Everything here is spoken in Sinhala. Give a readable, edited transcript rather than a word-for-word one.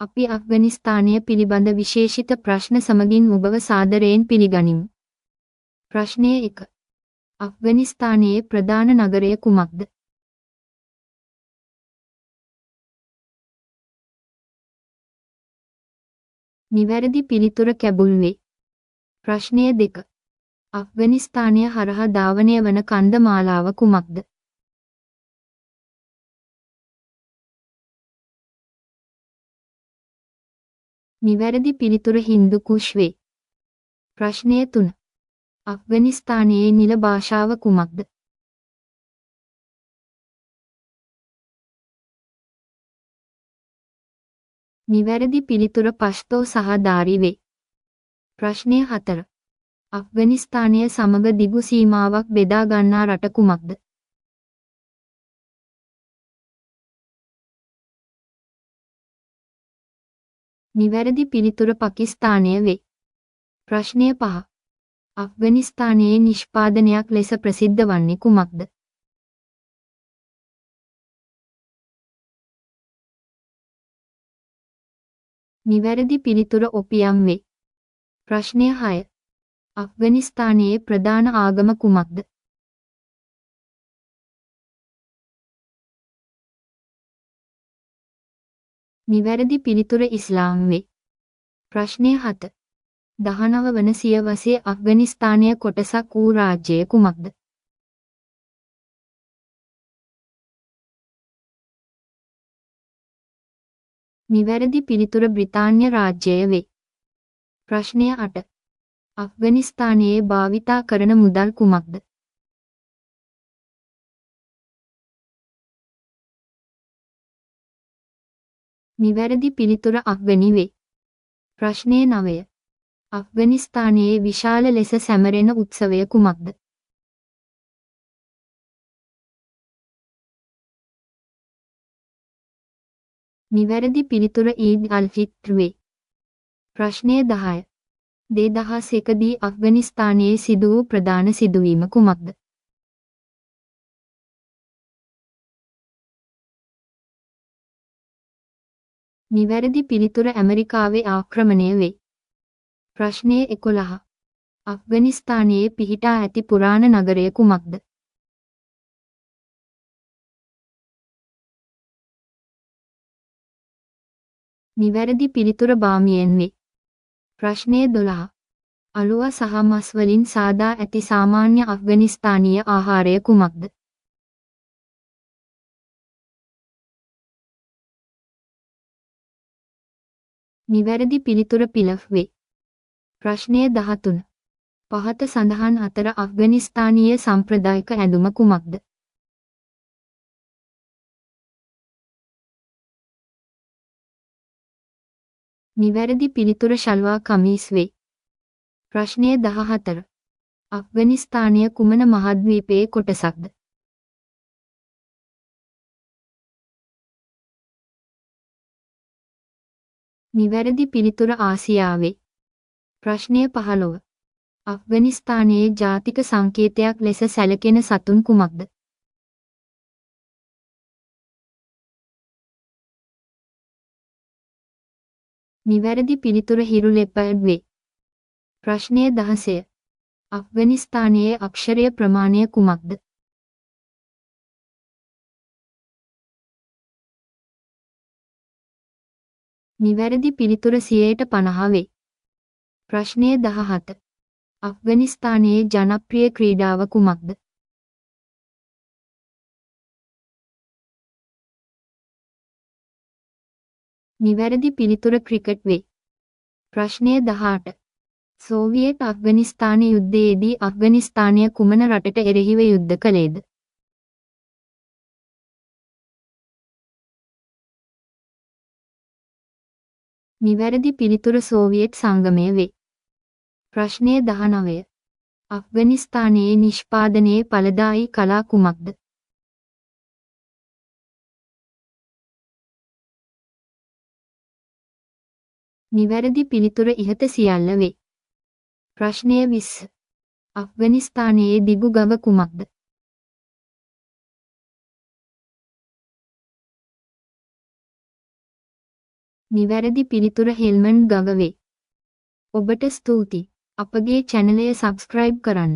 අපි අෆ්ගනිස්තානය පිළිබඳ විශේෂිත ප්‍රශ්න සමගින් ඔබව සාදරයෙන් පිළිගනිමු. ප්‍රශ්නය 1. අෆ්ගනිස්තානයේ ප්‍රධාන නගරය කුමක්ද? නිවැරදි පිළිතුර කැබුල් වේ. ප්‍රශ්නය 2. අෆ්ගනිස්තානය හරහා ධාවනය වන කන්ද මාලාව කුමක්ද? නිවැරදි පිළිතුර හින්දු කුෂ් වේ. ප්‍රශ්නය 3. අෆ්ගනිස්තානයේ නිල භාෂාව කුමක්ද? නිවැරදි පිළිතුර පෂ්තෝ සහ දාරි වේ. ප්‍රශ්නය 4. අෆ්ගනිස්තානය සමග දිගු සීමාවක් බෙදා ගන්නා රට කුමක්ද? නිවැරදි පිළිතුර පාකිස්තානය වේ. ප්‍රශ්නය 5. අෆ්ගනිස්තානයේ නිෂ්පාදනයක් ලෙස ප්‍රසිද්ධ වන්නේ කුමක්ද? නිවැරදි පිළිතුර ඔපියම් වේ. ප්‍රශ්නය 6. අෆ්ගනිස්තානයේ ප්‍රධාන ආගම කුමක්ද? නිවැරදි පිළිතුර ඉස්ලාම් වේ. ප්‍රශ්නය 7. 19 වන සියවසේ අෆ්ගනිස්තානය කොටසක් වූ රාජ්‍යය කුමක්ද? නිවැරදි පිළිතුර බ්‍රිතාන්‍ය රාජ්‍යය වේ. ප්‍රශ්නය 8. අෆ්ගනිස්තානයේ භාවිතා කරන මුදල් කුමක්ද? නිවැරදි පිළිතුර අෆ්ගනි වේ. ප්‍රශ්නය 9. අෆ්ගනිස්තානයේ විශාල ලෙස සැමරෙන උත්සවය කුමක්ද? නිවැරදි පිළිතුර ඊද් අල් ෆිත්ර් වේ. ප්‍රශ්නය 10. 2001 දී අෆ්ගනිස්තානයේ සිදු වූ ප්‍රධාන සිදුවීම කුමක්ද? නිවැරදි පිළිතුර ඇමරිකාවේ ආක්‍රමණය වේ. ප්‍රශ්නය 11. අෆ්ගනිස්තානයේ පිහිටා ඇති පුරාණ නගරය කුමක්ද? නිවැරදි පිළිතුර බාමියන් වේ. ප්‍රශ්නය 12. අලුවා සහ මස් වලින් සාදා ඇති සාමාන්‍ය අෆ්ගනිස්තානීය ආහාරය කුමක්ද? නිවැරදි පිළිතුර පිලෆ් වේ. ප්‍රශ්නය 13. පහත සඳහන් අතර අෆ්ගනිස්තානීය සම්ප්‍රදායික ඇඳුම කුමක්ද? නිවැරදි පිළිතුර ශල්වා කමීස් වේ. ප්‍රශ්නය 14. අෆ්ගනිස්තානය කුමන මහද්වීපයේ කොටසක්ද? නිවැරදි පිළිතුර ආසියාවේ. ප්‍රශ්නය 15. අෆ්ගනිස්තානයේ ජාතික සංකේතයක් ලෙස සැලකෙන සතුන් කුමක්ද? නිවැරදි පිළිතුර හිරු ලෙපර්ඩ් වේ. ප්‍රශ්නය 16. අෆ්ගනිස්තානයේ අක්ෂරය ප්‍රමාණය කුමක්ද? නිවැරදි පිළිතුර 50% වේ. ප්‍රශ්නය 17. අෆ්ගනිස්තානයේ ජනප්‍රිය ක්‍රීඩාව කුමක්ද? නිවැරදි පිළිතුර ක්‍රිකට් වේ. ප්‍රශ්නය 18. සෝවියට් අෆ්ගනිස්තාන යුද්ධයේදී අෆ්ගනිස්තානය කුමන රටට එරෙහිව යුද්ධ කළේද? නිවැරදි පිළිතුර සෝවියට් සංගමය වේ. ප්‍රශ්නය 19. අෆ්ගනිස්තානයේ නිෂ්පාදනයේ ඵලදායී කලා කුමක්ද? නිවැරදි පිළිතුර ඉහත සියල්ල වේ. ප්‍රශ්නය 20. අෆ්ගනිස්තානයේ දිගු ගඟ කුමක්ද? නිවැරදි පිළිතුර හෙල්මන් ගග වේ. ඔබට ස්තුතියි. අපගේ චැනලය සබස්ක්‍රයිබ් කරන්න.